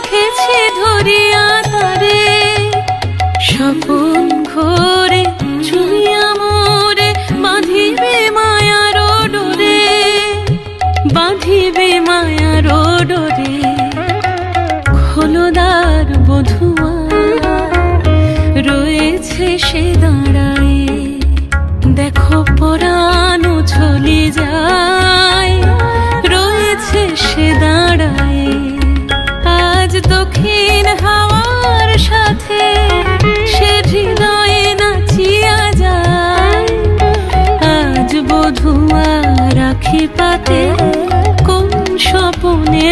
রেখেছি ধরিয়া তারে, স্বপন ঘোরে চুমিয়া মোরে বাঁধিবে মায়ার ডোরে, বাঁধিবে মায়ার ডোরে। খোলদার বধুয়া রয়েছে সে দাঁড়ায়, দেখো পরানো চলে যায়, রয়েছে সে দাঁড়ায়। আজ দক্ষিণ হাওয়ার সাথে সে হৃদয়ে নাচিয়া যায়, আজ বধুয়া রাখি পাতে কোন স্বপনে